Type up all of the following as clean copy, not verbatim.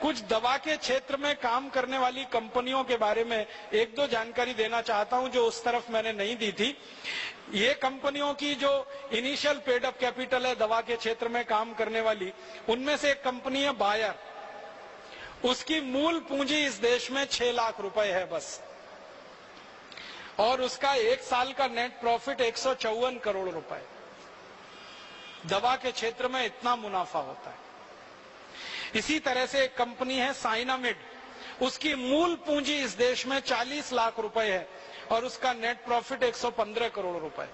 कुछ दवा के क्षेत्र में काम करने वाली कंपनियों के बारे में एक दो जानकारी देना चाहता हूं जो उस तरफ मैंने नहीं दी थी। ये कंपनियों की जो इनिशियल पेड अप कैपिटल है दवा के क्षेत्र में काम करने वाली, उनमें से एक कंपनी है बायर। उसकी मूल पूंजी इस देश में 6 लाख रुपए है बस, और उसका एक साल का नेट प्रॉफिट 154 करोड़ रुपए। दवा के क्षेत्र में इतना मुनाफा होता है। इसी तरह से एक कंपनी है साइनामिड, उसकी मूल पूंजी इस देश में 40 लाख रुपए है और उसका नेट प्रॉफिट 115 करोड़ रुपए।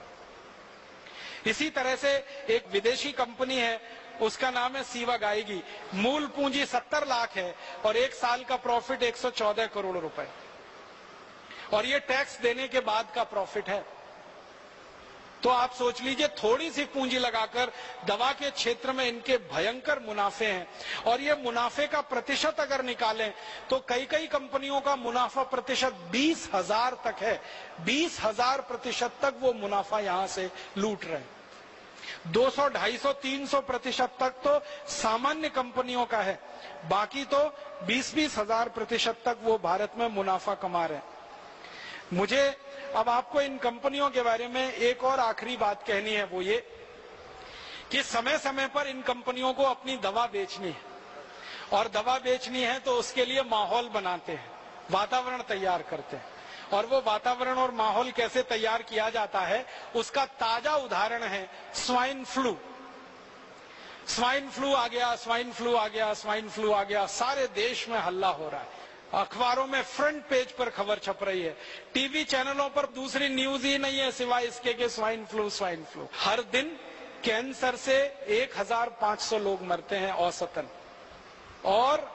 इसी तरह से एक विदेशी कंपनी है, उसका नाम है सीवागाइगी, मूल पूंजी 70 लाख है और एक साल का प्रॉफिट 114 करोड़ रुपए, और ये टैक्स देने के बाद का प्रॉफिट है। तो आप सोच लीजिए, थोड़ी सी पूंजी लगाकर दवा के क्षेत्र में इनके भयंकर मुनाफे हैं, और ये मुनाफे का प्रतिशत अगर निकालें तो कई कई कंपनियों का मुनाफा प्रतिशत 20,000 तक है। 20,000% तक वो मुनाफा यहां से लूट रहे हैं। 200, 250, 300% तक तो सामान्य कंपनियों का है, बाकी तो 20-20 हजार प्रतिशत तक वो भारत में मुनाफा कमा रहे हैं। मुझे अब आपको इन कंपनियों के बारे में एक और आखिरी बात कहनी है, वो ये कि समय समय पर इन कंपनियों को अपनी दवा बेचनी है, और दवा बेचनी है तो उसके लिए माहौल बनाते हैं, वातावरण तैयार करते हैं। और वो वातावरण और माहौल कैसे तैयार किया जाता है, उसका ताजा उदाहरण है स्वाइन फ्लू। स्वाइन फ्लू आ गया, स्वाइन फ्लू आ गया, स्वाइन फ्लू आ गया, सारे देश में हल्ला हो रहा है। अखबारों में फ्रंट पेज पर खबर छप रही है, टीवी चैनलों पर दूसरी न्यूज ही नहीं है सिवाय इसके कि स्वाइन फ्लू, स्वाइन फ्लू। हर दिन कैंसर से 1,500 लोग मरते हैं औसतन, और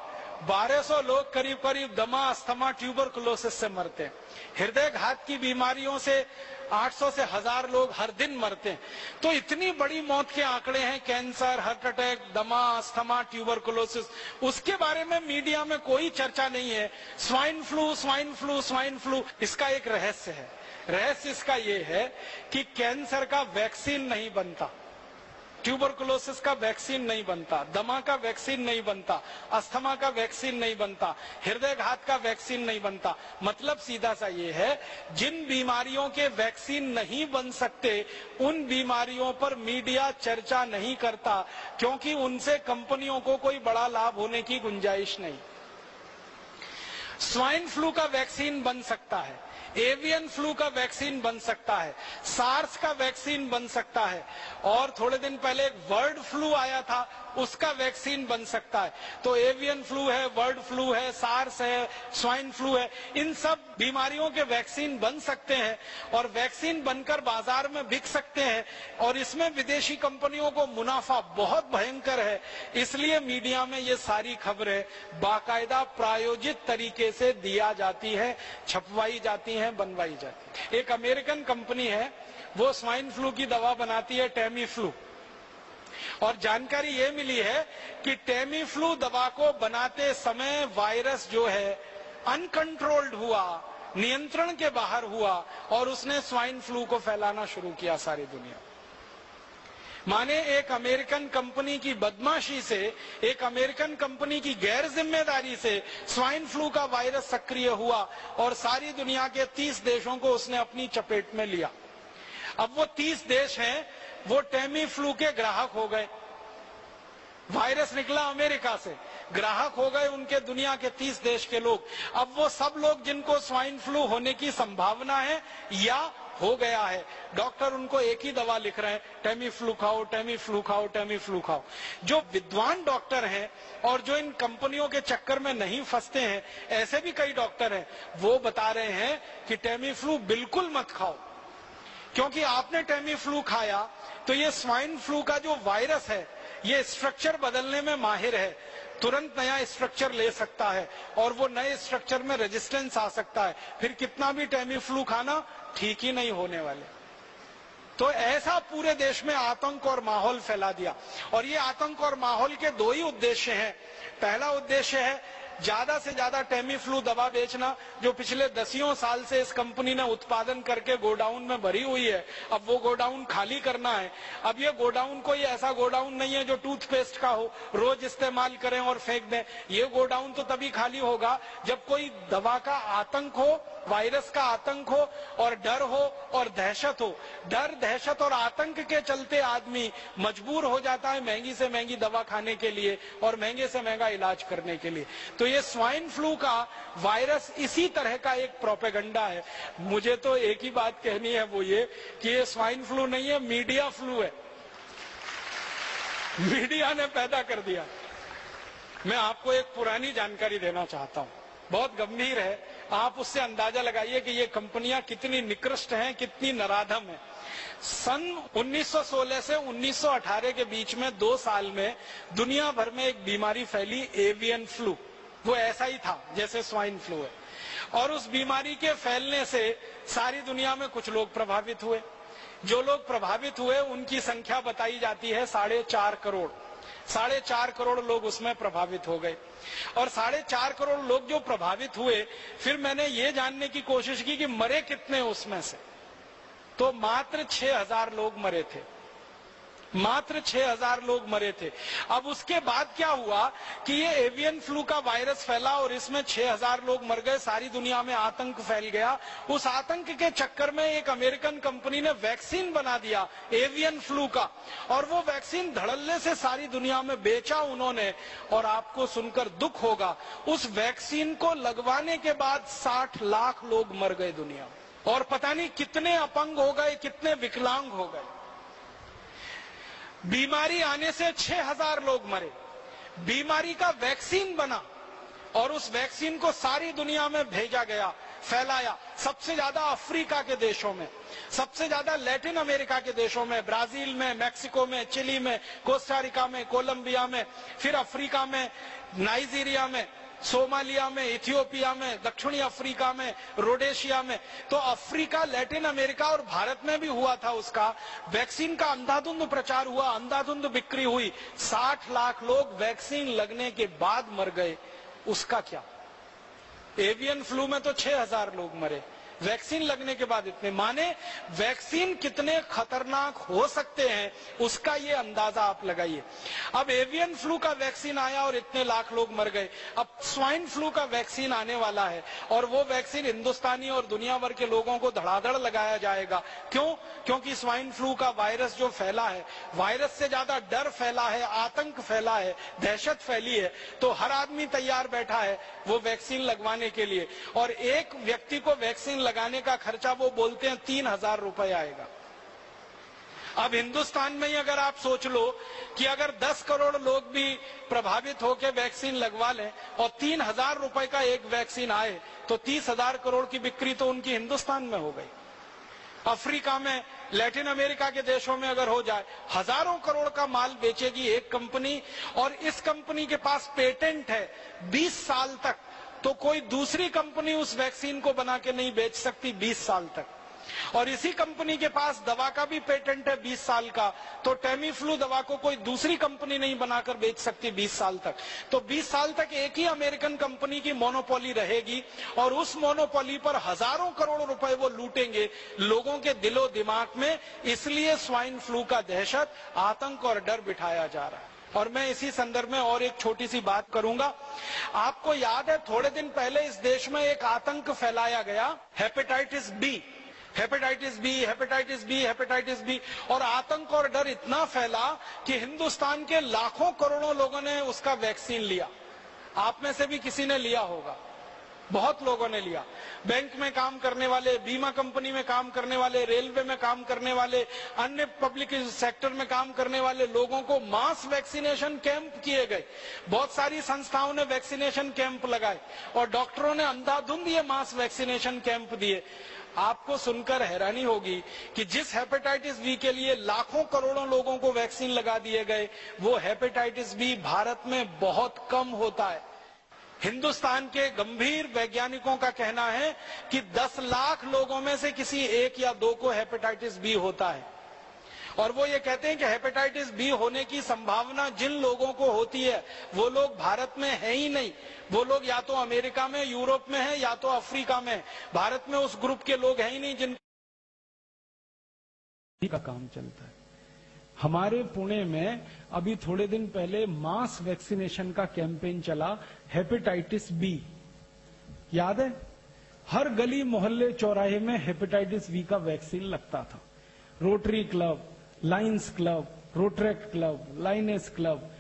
1,200 लोग करीब करीब दमा, अस्थमा, ट्यूबरकुलोसिस से मरते हैं। हृदय घात की बीमारियों से 800 से 1,000 लोग हर दिन मरते हैं। तो इतनी बड़ी मौत के आंकड़े हैं, कैंसर, हार्ट अटैक, दमा, अस्थमा, ट्यूबरकुलोसिस, उसके बारे में मीडिया में कोई चर्चा नहीं है। Swine flu, swine flu, swine flu. इसका एक रहस्य है। रहस्य इसका ये है कि कैंसर का वैक्सीन नहीं बनता, ट्यूबरकुलोसिस का वैक्सीन नहीं बनता, दमा का वैक्सीन नहीं बनता, अस्थमा का वैक्सीन नहीं बनता, हृदय घात का वैक्सीन नहीं बनता। मतलब सीधा सा ये है, जिन बीमारियों के वैक्सीन नहीं बन सकते उन बीमारियों पर मीडिया चर्चा नहीं करता, क्योंकि उनसे कंपनियों को कोई बड़ा लाभ होने की गुंजाइश नहीं। स्वाइन फ्लू का वैक्सीन बन सकता है, एवियन फ्लू का वैक्सीन बन सकता है, सार्स का वैक्सीन बन सकता है, और थोड़े दिन पहले एक बर्ड फ्लू आया था, उसका वैक्सीन बन सकता है। तो एवियन फ्लू है, बर्ड फ्लू है, सार्स है, स्वाइन फ्लू है, इन सब बीमारियों के वैक्सीन बन सकते हैं और वैक्सीन बनकर बाजार में बिक सकते हैं, और इसमें विदेशी कंपनियों को मुनाफा बहुत भयंकर है। इसलिए मीडिया में ये सारी खबरें बाकायदा प्रायोजित तरीके से दिया जाती है, छपवाई जाती है, बनवाई जाती है। एक अमेरिकन कंपनी है, वो स्वाइन फ्लू की दवा बनाती है, टेमी फ्लू, और जानकारी ये मिली है कि टेमी फ्लू दवा को बनाते समय वायरस जो है अनकंट्रोल्ड हुआ, नियंत्रण के बाहर हुआ, और उसने स्वाइन फ्लू को फैलाना शुरू किया सारी दुनिया। माने एक अमेरिकन कंपनी की बदमाशी से, एक अमेरिकन कंपनी की गैर जिम्मेदारी से स्वाइन फ्लू का वायरस सक्रिय हुआ और सारी दुनिया के 30 देशों को उसने अपनी चपेट में लिया। अब वो 30 देश हैं, वो टेमी फ्लू के ग्राहक हो गए। वायरस निकला अमेरिका से, ग्राहक हो गए उनके दुनिया के 30 देश के लोग। अब वो सब लोग जिनको स्वाइन फ्लू होने की संभावना है या हो गया है, डॉक्टर उनको एक ही दवा लिख रहे हैं, टेमी फ्लू खाओ, टेमी फ्लू खाओ, टेमी फ्लू खाओ। जो विद्वान डॉक्टर हैं और जो इन कंपनियों के चक्कर में नहीं फंसते हैं, ऐसे भी कई डॉक्टर हैं, वो बता रहे हैं कि टेमी फ्लू बिल्कुल मत खाओ, क्योंकि आपने टेमी फ्लू खाया तो ये स्वाइन फ्लू का जो वायरस है ये स्ट्रक्चर बदलने में माहिर है, तुरंत नया स्ट्रक्चर ले सकता है और वो नए स्ट्रक्चर में रेजिस्टेंस आ सकता है, फिर कितना भी टेमी फ्लू खाना ठीक ही नहीं होने वाले। तो ऐसा पूरे देश में आतंक और माहौल फैला दिया। और ये आतंक और माहौल के दो ही उद्देश्य हैं। पहला उद्देश्य है ज्यादा से ज्यादा टेमीफ्लू दवा बेचना, जो पिछले दसियों साल से इस कंपनी ने उत्पादन करके गोडाउन में भरी हुई है, अब वो गोडाउन खाली करना है। अब ये गोडाउन कोई ऐसा गोडाउन नहीं है जो टूथपेस्ट का हो, रोज इस्तेमाल करें और फेंक दें। ये गोडाउन तो तभी खाली होगा जब कोई दवा का आतंक हो, वायरस का आतंक हो और डर हो और दहशत हो। डर, दहशत और आतंक के चलते आदमी मजबूर हो जाता है महंगी से महंगी दवा खाने के लिए और महंगे से महंगा इलाज करने के लिए। तो ये स्वाइन फ्लू का वायरस इसी तरह का एक प्रोपेगेंडा है। मुझे तो एक ही बात कहनी है, वो ये कि ये स्वाइन फ्लू नहीं है, मीडिया फ्लू है। मीडिया ने पैदा कर दिया। मैं आपको एक पुरानी जानकारी देना चाहता हूं, बहुत गंभीर है। आप उससे अंदाजा लगाइए कि ये कंपनियां कितनी निकृष्ट हैं, कितनी नराधम हैं। सन 1916 से 1918 के बीच में 2 साल में दुनिया भर में एक बीमारी फैली, एवियन फ्लू। वो ऐसा ही था जैसे स्वाइन फ्लू है, और उस बीमारी के फैलने से सारी दुनिया में कुछ लोग प्रभावित हुए। जो लोग प्रभावित हुए उनकी संख्या बताई जाती है 4.5 करोड़। 4.5 करोड़ लोग उसमें प्रभावित हो गए। और 4.5 करोड़ लोग जो प्रभावित हुए, फिर मैंने ये जानने की कोशिश की कि मरे कितने उसमें से, तो मात्र 6,000 लोग मरे थे। मात्र 6,000 लोग मरे थे। अब उसके बाद क्या हुआ कि ये एवियन फ्लू का वायरस फैला और इसमें 6,000 लोग मर गए, सारी दुनिया में आतंक फैल गया। उस आतंक के चक्कर में एक अमेरिकन कंपनी ने वैक्सीन बना दिया एवियन फ्लू का, और वो वैक्सीन धड़ल्ले से सारी दुनिया में बेचा उन्होंने। और आपको सुनकर दुख होगा, उस वैक्सीन को लगवाने के बाद 60 लाख लोग मर गए दुनिया में, और पता नहीं कितने अपंग हो गए, कितने विकलांग हो गए। बीमारी आने से 6,000 लोग मरे। बीमारी का वैक्सीन बना और उस वैक्सीन को सारी दुनिया में भेजा गया, फैलाया। सबसे ज्यादा अफ्रीका के देशों में, सबसे ज्यादा लैटिन अमेरिका के देशों में, ब्राजील में, मैक्सिको में, चिली में, कोस्टारिका में, कोलंबिया में, फिर अफ्रीका में, नाइजीरिया में, सोमालिया में, इथियोपिया में, दक्षिणी अफ्रीका में, रोडेशिया में। तो अफ्रीका, लैटिन अमेरिका और भारत में भी हुआ था। उसका वैक्सीन का अंधाधुंध प्रचार हुआ, अंधाधुंध बिक्री हुई। 60 लाख लोग वैक्सीन लगने के बाद मर गए। उसका क्या? एवियन फ्लू में तो 6,000 लोग मरे, वैक्सीन लगने के बाद इतने। माने वैक्सीन कितने खतरनाक हो सकते हैं उसका ये अंदाजा आप लगाइए। अब एवियन फ्लू का वैक्सीन आया और इतने लाख लोग मर गए। अब स्वाइन फ्लू का वैक्सीन आने वाला है, और वो वैक्सीन हिंदुस्तानी और दुनिया भर के लोगों को धड़ाधड़ लगाया जाएगा। क्यों? क्योंकि स्वाइन फ्लू का वायरस जो फैला है, वायरस से ज्यादा डर फैला है, आतंक फैला है, दहशत फैली है। तो हर आदमी तैयार बैठा है वो वैक्सीन लगवाने के लिए, और एक व्यक्ति को वैक्सीन लगाने का खर्चा वो बोलते हैं 3,000 रुपए आएगा। अब हिंदुस्तान में ही अगर आप सोच लो कि अगर 10 करोड़ लोग भी प्रभावित होकर वैक्सीन लगवा लें और 3,000 रुपए का एक वैक्सीन आए, तो 30,000 करोड़ की बिक्री तो उनकी हिंदुस्तान में हो गई। अफ्रीका में, लैटिन अमेरिका के देशों में अगर हो जाए, हजारों करोड़ का माल बेचेगी एक कंपनी, और इस कंपनी के पास पेटेंट है 20 साल तक। तो कोई दूसरी कंपनी उस वैक्सीन को बना के नहीं बेच सकती 20 साल तक। और इसी कंपनी के पास दवा का भी पेटेंट है 20 साल का। तो टेमीफ्लू दवा को कोई दूसरी कंपनी नहीं बनाकर बेच सकती 20 साल तक। तो 20 साल तक एक ही अमेरिकन कंपनी की मोनोपोली रहेगी, और उस मोनोपोली पर हजारों करोड़ रुपए वो लूटेंगे लोगों के दिलो दिमाग में। इसलिए स्वाइन फ्लू का दहशत, आतंक और डर बिठाया जा रहा है। और मैं इसी संदर्भ में और एक छोटी सी बात करूंगा। आपको याद है थोड़े दिन पहले इस देश में एक आतंक फैलाया गया, hepatitis B, hepatitis B, hepatitis B, hepatitis B. और आतंक और डर इतना फैला कि हिंदुस्तान के लाखों करोड़ों लोगों ने उसका वैक्सीन लिया। आप में से भी किसी ने लिया होगा, बहुत लोगों ने लिया। बैंक में काम करने वाले, बीमा कंपनी में काम करने वाले, रेलवे में काम करने वाले, अन्य पब्लिक सेक्टर में काम करने वाले लोगों को मास वैक्सीनेशन कैंप किए गए। बहुत सारी संस्थाओं ने वैक्सीनेशन कैंप लगाए और डॉक्टरों ने अंधाधुंध ये मास वैक्सीनेशन कैंप दिए। आपको सुनकर हैरानी होगी कि जिस हेपेटाइटिस बी के लिए लाखों करोड़ों लोगों को वैक्सीन लगा दिए गए, वो हेपेटाइटिस बी भारत में बहुत कम होता है। हिंदुस्तान के गंभीर वैज्ञानिकों का कहना है कि 10 लाख लोगों में से किसी 1 या 2 को हेपेटाइटिस बी होता है। और वो ये कहते हैं कि हेपेटाइटिस बी होने की संभावना जिन लोगों को होती है वो लोग भारत में है ही नहीं। वो लोग या तो अमेरिका में, यूरोप में है, या तो अफ्रीका में। भारत में उस ग्रुप के लोग हैं ही नहीं जिन का काम चलता है। हमारे पुणे में अभी थोड़े दिन पहले मास वैक्सीनेशन का कैंपेन चला, हेपेटाइटिस बी, याद है? हर गली मोहल्ले चौराहे में हेपेटाइटिस बी का वैक्सीन लगता था। Rotary club, lions club, rotaract club, lioness club,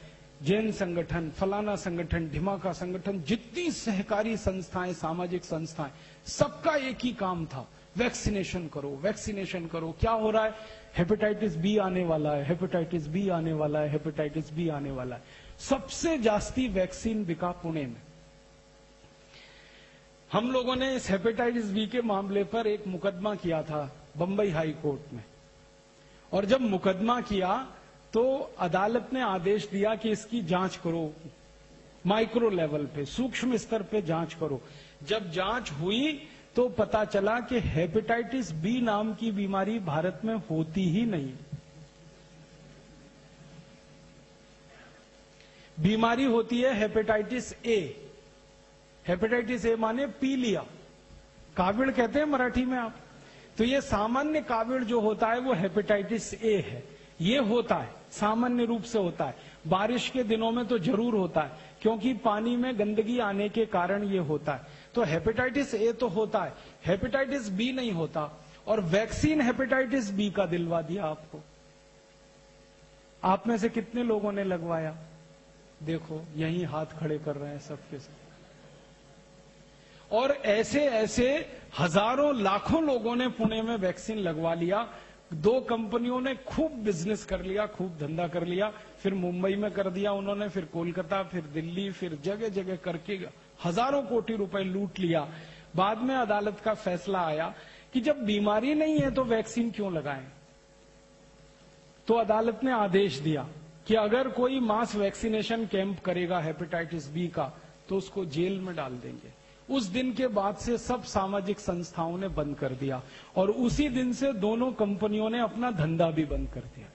Jain संगठन, फलाना संगठन, ढिमाका संगठन, जितनी सहकारी संस्थाएं, सामाजिक संस्थाएं, सबका एक ही काम था, वैक्सीनेशन करो, वैक्सीनेशन करो। क्या हो रहा है? हेपेटाइटिस बी आने वाला है, हेपेटाइटिस बी आने वाला है, हेपेटाइटिस बी आने वाला है। सबसे जास्ती वैक्सीन बिका पुणे में। हम लोगों ने इस हेपेटाइटिस बी के मामले पर एक मुकदमा किया था बंबई हाई कोर्ट में, और जब मुकदमा किया तो अदालत ने आदेश दिया कि इसकी जांच करो, माइक्रो लेवल पे, सूक्ष्म स्तर पे जांच करो। जब जांच हुई तो पता चला कि हेपेटाइटिस बी नाम की बीमारी भारत में होती ही नहीं। बीमारी होती है हेपेटाइटिस ए। हेपेटाइटिस ए माने पीलिया, काविड़ कहते हैं मराठी में आप। तो ये सामान्य काविड़ जो होता है वो हेपेटाइटिस ए है। ये होता है, सामान्य रूप से होता है, बारिश के दिनों में तो जरूर होता है, क्योंकि पानी में गंदगी आने के कारण ये होता है। तो हेपेटाइटिस ए तो होता है, हेपेटाइटिस बी नहीं होता। और वैक्सीन हेपेटाइटिस बी का दिलवा दिया आपको। आप में से कितने लोगों ने लगवाया? देखो, यही हाथ खड़े कर रहे हैं सबके सब। और ऐसे ऐसे हजारों लाखों लोगों ने पुणे में वैक्सीन लगवा लिया। 2 कंपनियों ने खूब बिजनेस कर लिया, खूब धंधा कर लिया। फिर मुंबई में कर दिया उन्होंने, फिर कोलकाता, फिर दिल्ली, फिर जगह जगह करके हजारों कोटि रुपए लूट लिया। बाद में अदालत का फैसला आया कि जब बीमारी नहीं है तो वैक्सीन क्यों लगाएं। तो अदालत ने आदेश दिया कि अगर कोई मास वैक्सीनेशन कैंप करेगा हेपेटाइटिस बी का तो उसको जेल में डाल देंगे। उस दिन के बाद से सब सामाजिक संस्थाओं ने बंद कर दिया, और उसी दिन से दोनों कंपनियों ने अपना धंधा भी बंद कर दिया।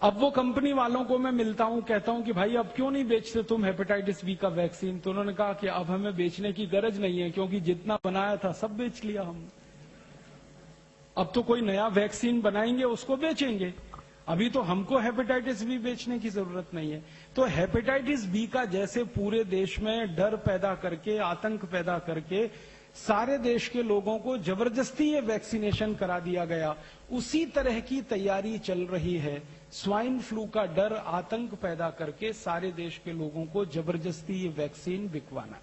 अब वो कंपनी वालों को मैं मिलता हूं, कहता हूं कि भाई अब क्यों नहीं बेचते तुम हेपेटाइटिस बी का वैक्सीन? तो उन्होंने कहा कि अब हमें बेचने की गरज नहीं है, क्योंकि जितना बनाया था सब बेच लिया हमने। अब तो कोई नया वैक्सीन बनाएंगे, उसको बेचेंगे। अभी तो हमको हेपेटाइटिस बी बेचने की जरूरत नहीं है। तो हेपेटाइटिस बी का जैसे पूरे देश में डर पैदा करके, आतंक पैदा करके सारे देश के लोगों को जबरदस्ती ये वैक्सीनेशन करा दिया गया, उसी तरह की तैयारी चल रही है। स्वाइन फ्लू का डर, आतंक पैदा करके सारे देश के लोगों को जबरदस्ती ये वैक्सीन बिकवाना।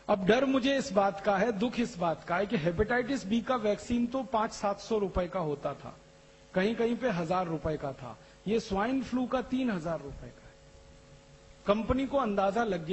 अब डर मुझे इस बात का है, दुख इस बात का है कि हेपेटाइटिस बी का वैक्सीन तो 500-700 रुपए का होता था, कहीं कहीं पे 1000 रुपए का था। ये स्वाइन फ्लू का 3000 रुपए का है। कंपनी को अंदाजा लग गया